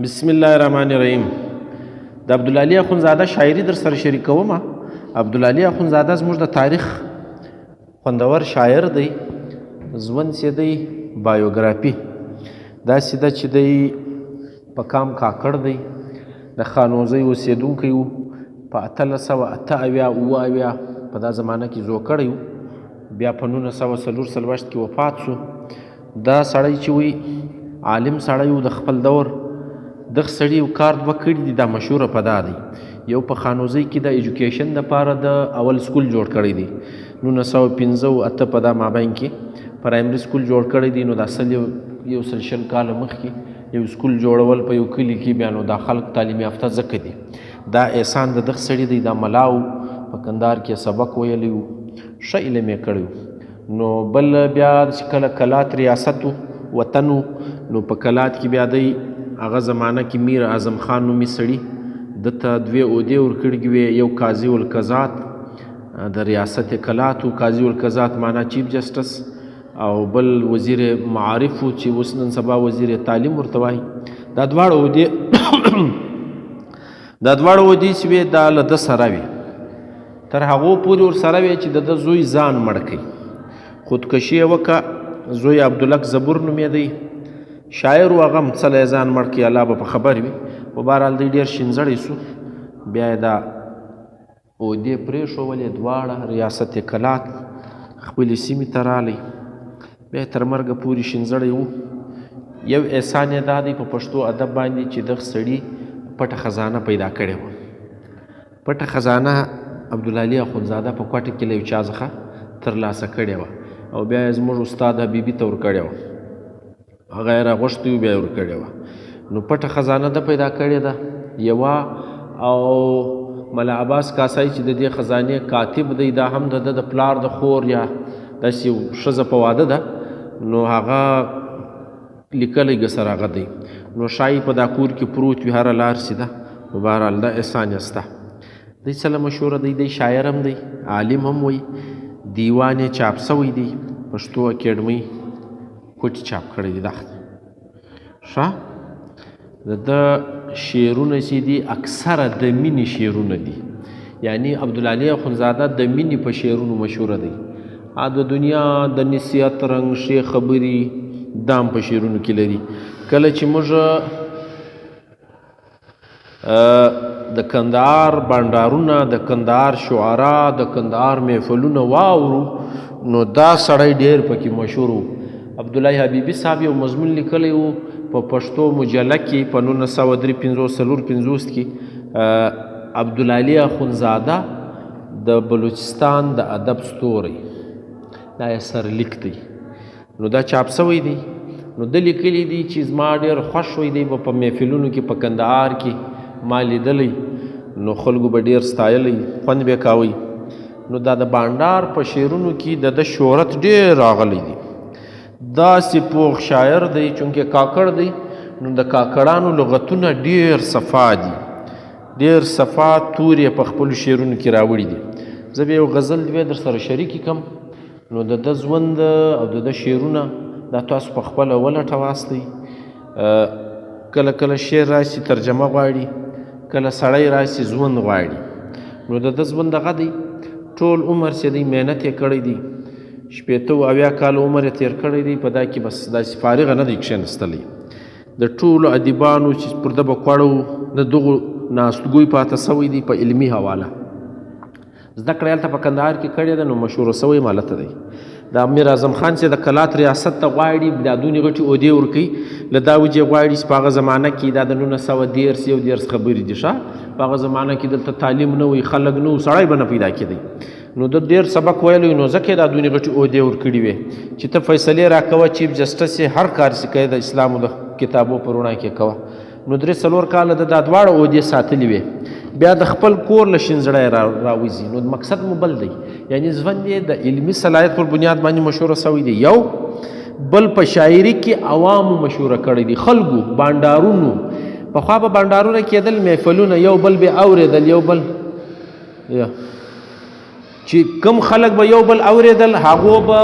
بسم الله الرحمن الرحیم. د عبدالعلي اخونزاده شاعري در سره شریکوم. عبدالعلي اخونزاده زموږ د تاریخ خوندور شاعر دی. ژوند چې دی بایوګرافي داسې ده چې دی په کام کاکړ دی، د خانوزۍ اوسېدونکی و. په 1888 په دا زمانه کې زوکړی و، بیا په 1944 کې وفات شو. دا سړی چې وي عالم سړی و، د خپل دور دغه سړي یو کار دوه کړي دي. دا مشهوره په دا دی، یو په خانوزۍ کې د ایجوکیشن دپاره د اول سکول جوړ کړی دی. 1958 په دا مابین کې پرایمري سکول جوړ کړی دی. نو دا یو سل شل کاله مخکې یو سکول جوړول په یو کلي کې، بیا نو دا خلک تعلیم یافته ځکه دي. دا احسان د دغه سړي دی. دا ملاو په کندهار کې سبق ویلی و، ښه علم یې کړی و. نو بل بیا چې کله کلات ریاست وطن و، نو په کلات کې بیا دی هغه زمانه کې میر اعظم خان نومي سړي دته 2 عهدې ورکړي وې. یو قاضي القضات د ریاست کلات و، قاضي القضات معنا چیف جسټس، او بل وزیر معارف و چې اوس نن سبا وزیر تعلیم ورته وایي. دا دواړه عهدې چې وې دا له ده سره وې، تر هغو پورې ورسره وې چې د ده زوی ځان مړ کړي، خودکشي یې وکړه. زوی عبدالحق زبور نومېدی، شاعر و. هغه هم څله یې ځان مړ کړي، الله به په خبر وي. په بهرحال دی ډېر شینزړی سو. بیا یې دا عهدې پرېښولې دواړه، ریاست کلات خپلې سیمې ته رالی. بیا یې تر مرګه پورې شینزړی و. یو احسان یې دا دی په پښتو ادب باندې چې دغه سړي پټه خزانه پیدا کړې وه. پټه خزانه عبدالعلي اخونزاده په کوټه کې له یو چا څخه ترلاسه کړې وه، او بیا یې زموږ استاد حبیبي ته ورکړې وه. هغه یې راغوښتې وو، بیا یې ورکړې وه. نو پټه خزانه ده پیدا کړې ده یوه. او ملا عباس کاسای چې د دې خزانې کاتب دی، دا هم د ده د پلار د خور یا داسې یو ښځه په واده ده. نو هغه لیکلی ګسر هغه دی. نو شایي په دا کور کې پروت وي، هره لار سیده. په بهرحال دا احسان یې سته. دی څله مشهوره دی، دی شاعر هم دی، عالم هم وی. دیوان یې چاپ سوی دی، پښتو اکیډمۍ کوټې چاپ کړی دی. دا ښه د ده شعرونه چې دي اکثره د مینې شعرونه دي. یعنی عبدالعلي اخونزاده د مینې په شعرونو مشهوره دی. د دنیا د نصیحت رنګ ښې خبرې دام په شعرونو کې لري. کله چې موږ د کندهار بانډارونه، د کندهار شعرا، د کندهار محفلونه واورو، نو دا سړی ډېر پکې مشهور و. عبدالله حبیبي صاحب یو مضمون لیکلی و په پښتو مجله کې په 1953 کې. عبدالعلي اخونزاده د بلوچستان د ادب ستوری، دا یې سرلیک دی. نو دا چاپ سوی دی. نو ده لیکلی دی چې زما ډېر خوښ وی دی په محفلونو کې په کندهار کې ما لیدلی، نو خلکو به ډېر ستایلی، خوند به یې کاوی. نو دا د بانډار په شعرونو کې د ده شهرت ډېر راغلی دی. داسې پوخ شاعر دی، چونکې کاکړ دی. نو د کاکړانو لغتونه ډېر صفا دي، ډېر صفا تورې په خپلو شعرونو کې راوړي دي. زه به یو غزل دوې در سره شریکې کړم. نو د ده ژوند او د ده شعرونه دا تاسو په خپله ولټه واستئ. کله کله شعر راسي ترجمه غواړي، کله سړی راسي ژوند غواړي. نو د ده ژوند دغه دی، ټول عمر چې دی محنت یې کړی دی، 80 کاله عمر یې تېر کړی دی. په دا کې بس داسې فارغه نه دی کښېنستلی. د ټولو ادیبانو چې پر ده به کوړه و، د دغو ناستګوی پاته سوی دی په علمي حواله. زده کړه هلته په کندهار کې کړې ده، نو مشهوره سوی مالته دی. دا امیر اعظم خان چې د کلات ریاست ته غواړي، دا دونې غټې عهدې ورکوي. له دا وجې غواړي چې په هغه زمانه کې دا د 1913 خبرې دي. په هغه زمانه کې دلته تعلیم نه وي، خلک نه و، سړی به نه پیدا کېدی. نو د ډېر سبق ویلی، نو ځکه دا دونې غټې عهدې ورکړي وې چې ته فیصلې راکوه، چیف جسټس یې هر کار چې کوې د اسلامو د کتابو په رڼا کې کوه. نو 3-4 کاله د دا دواړه عهدې ساتلې وې. بیا د خپل کور له شینزړی راوځي. نو مقصد مو بل دی، یعنی ژوند یې د علمي صلاحیت پر بنیاد باندې مشهوره سوی دی. یو بل په شاعري کې عوامو مشهوره کړی دی، خلکو بانډارونو. پخوا به بانډارونه کېدل، محفلونه، یو بل به اورېدل، یو بل چې کم خلک به یو بل اورېدل، هغو به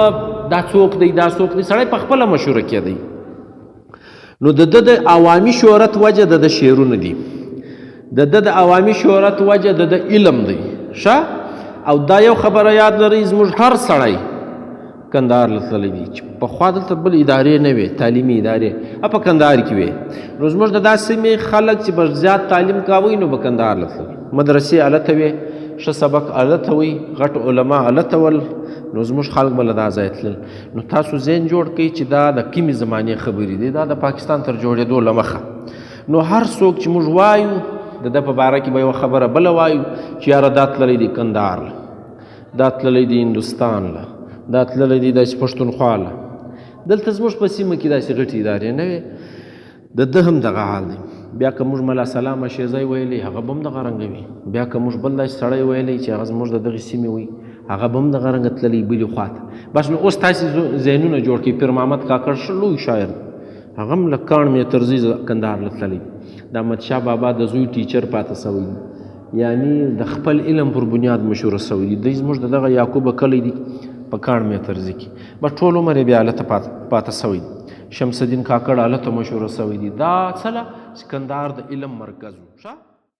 دا څوک دی دا څوک دی، سړی په خپله مشهوره کېدی. نو د ده د عوامي شهرت وجه د ده شعرونه دي، د ده د عوامي شهرت وجه د ده علم دی ښه. او دا یو خبره یاد لرئ زموږ هر سړی کندهار له تللی دي چې پخوا دلته بل ادارې نه وې، تعلیمي ادارې په کندهار کې وې. نو زموږ د دا سیمې خلک چې به زیات تعلیم کاوه نو به کندهار له تلل، مدرسې هلته وې، ښه سبق هلته وی، غټ علما هلته ول، نو زموږ خلک به له دا ځای تلل. نو تاسو ذهن جوړ کړئ چې دا د کومې زمانې خبرې دي، دا د پاکستان تر جوړېدو له مخه. نو هر څوک چې موږ وایو د ده په باره کې به یوه خبره بله وایو چې یاره دا تللی دی کندهار له، دا تللی دی هندوستان له، دا تللی دی داسې پښتونخوا له. دلته زموږ په سیمه کې داسې غټې ادارې نه وې. د ده هم دغه حال دی. بیا که موږ ملا سلام شیزی ویلی هغه به هم دغه رنګه وي، بیا که موږ بل داسې سړی ویلی چې هغه زموږ د دغې سیمې وي هغه به هم دغه رنګه تللی بلې خواته. بس نو اوس تاسې ذهنونه جوړ کړئ. پیر محمد کاکړ ښه لوی شاعر هغه هم له کاڼ مې ترزي کندهار له تللی. د احمدشاه بابا د زوی ټیچر پاته سوی دی، یعنی د خپل علم پر بنیاد مشهوره سوی دی. دی زموږ د دغه یعقوبه کلی دی په کاڼ مې ترزي کې، بس ټول عمر یې بیا هلته پاته سوی دی. شمس الدین کاکړ هلته مشهوره سوی دی. دا څه له چې کندهار د علم مرکز و.